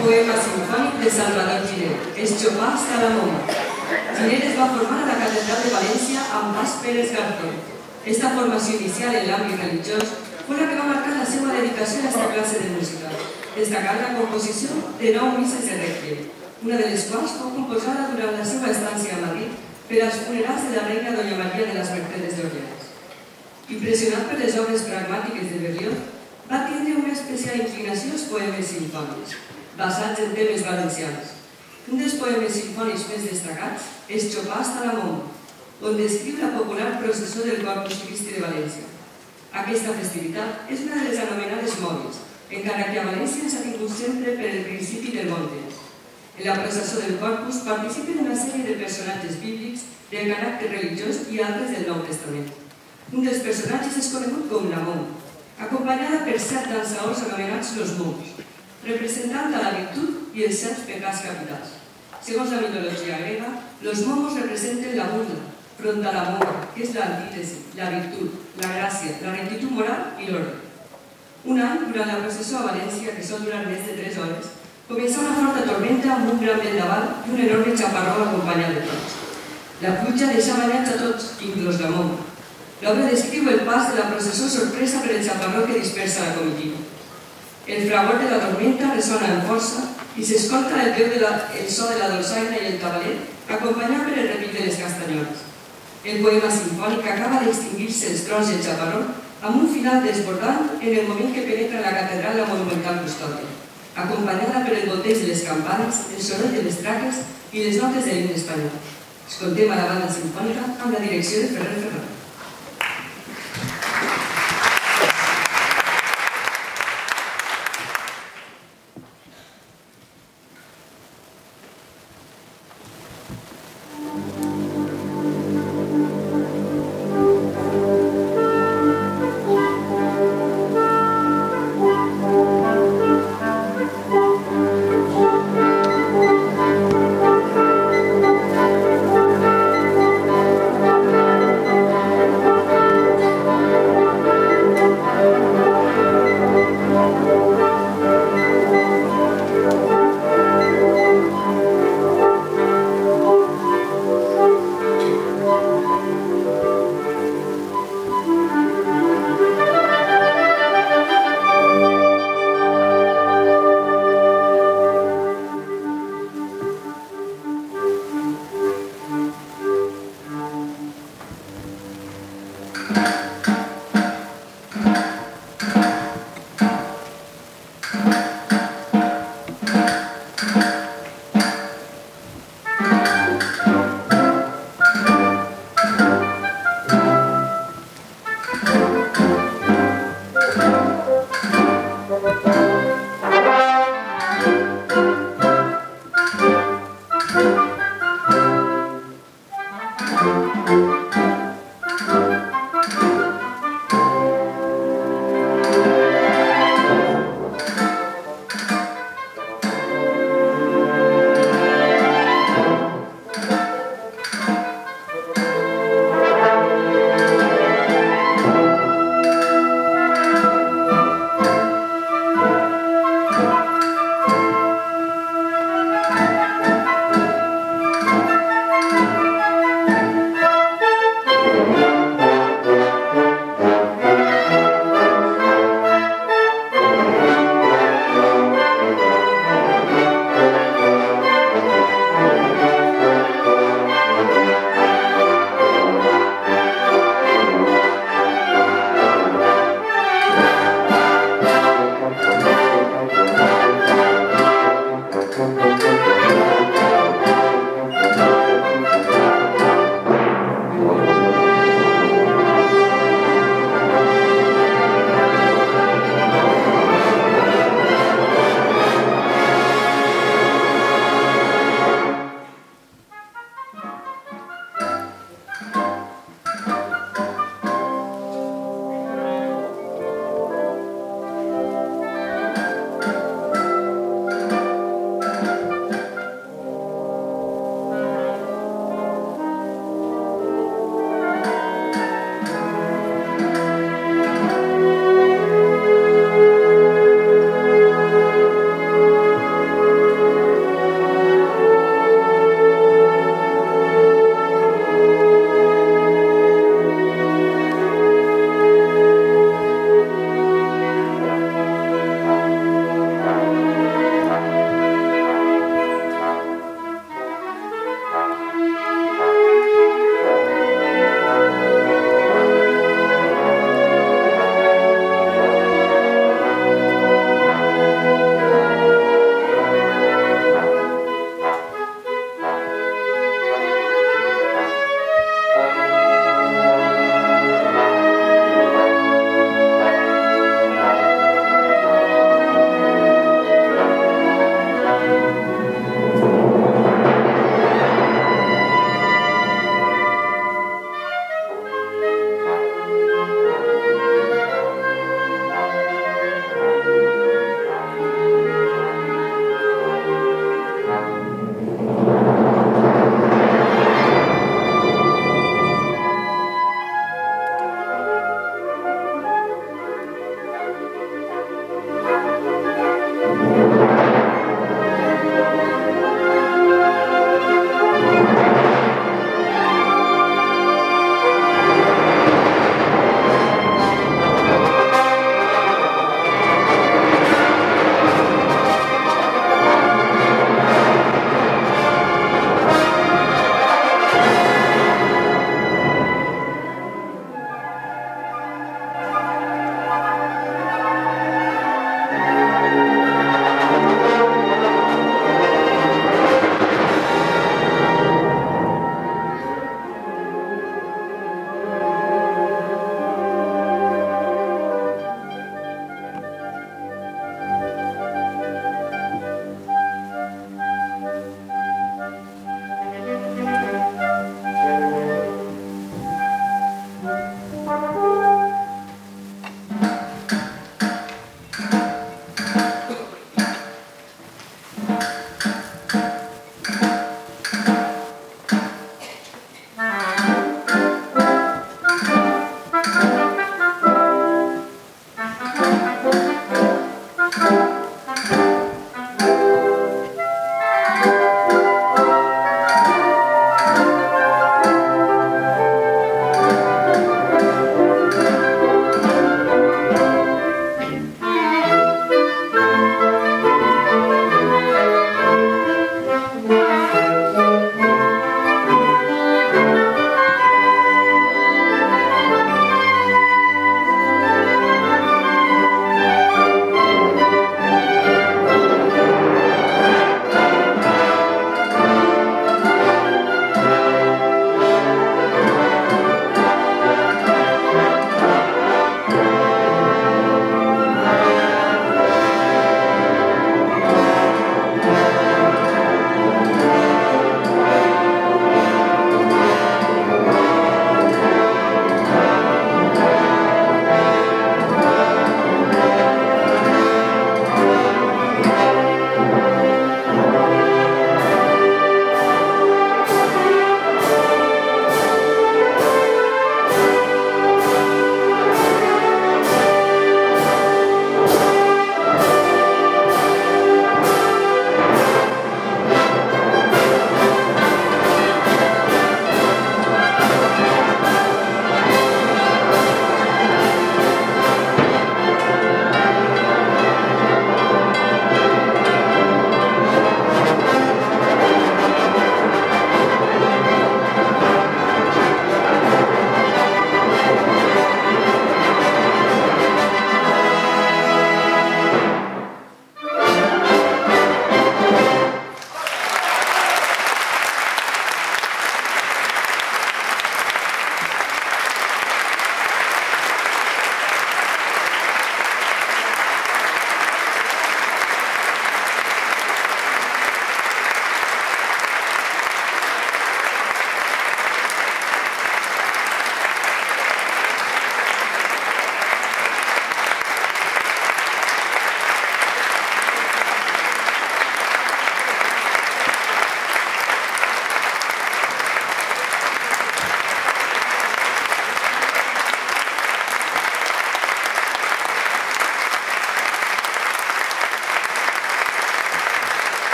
poema sinfònic de Salvador Giner, Es Chopin hasta la Moma. Giner es va formar a la Catedral de València amb Bas Pérez Garzón. Esta formació inicial en l'àmbit religiós fue la que va marcar la seva dedicació a aquesta classe de música, destacant la composició de 9 misses de Requiem, una de les quals fou composada durant la seva estància a Madrid per als funerals de la reina Doña María de las Mercedes de Orleans. Impressionat per les obres pragmàtiques de Berlioz, va tindre una especial inclinació als poemes sinfònics, basats en temes valencians. Un dels poemes sinfònics més destacats és Chopin hasta la Moma, on descriu la popular processó del Corpus Christi de València. Aquesta festivitat és una de les anomenades mòbils, encara que a València s'ha tingut sempre per el principi del món temps. En la processó del Corpus participen una sèrie de personatges bíblics de caràcter religiós i altres del Nou Testament. Un dels personatges és conegut com la Moma, acompanyada per 7 dansaors anomenats los Momos, representant la virtut i els 7 pecats capitals. Segons la mitologia grega, los Momos representen la burla, front a la Moma, que és l'antítesi, la virtut, la gràcia, la rectitud moral i l'ordre. Un any, durant la processó a València, que sol durar més de 3 hores, comença una forta tormenta amb un gran vendaval i un enorme xaparró acompanyat de tots. La pluja deixa banyats a tots, inclòs la Moma. L'obra descriu el pas de la processó sorpresa per el xaparró que dispersa la comitiva. El fragor de la tormenta ressona amb força i s'escolta el so de la dolçaina i el tabalet, acompanyat per el repic de les castanyoles. El poema sinfònic acaba d'extingir-se els trons i el xaparró amb un final desbordant en el moment que penetra la catedral la monumental custòdia, acompanyada per el volteig de les campanes, el soroll de les traques i les notes de l'himne espanyol. Escoltem a la banda sinfònica amb la direcció de Ferrer Ferrer.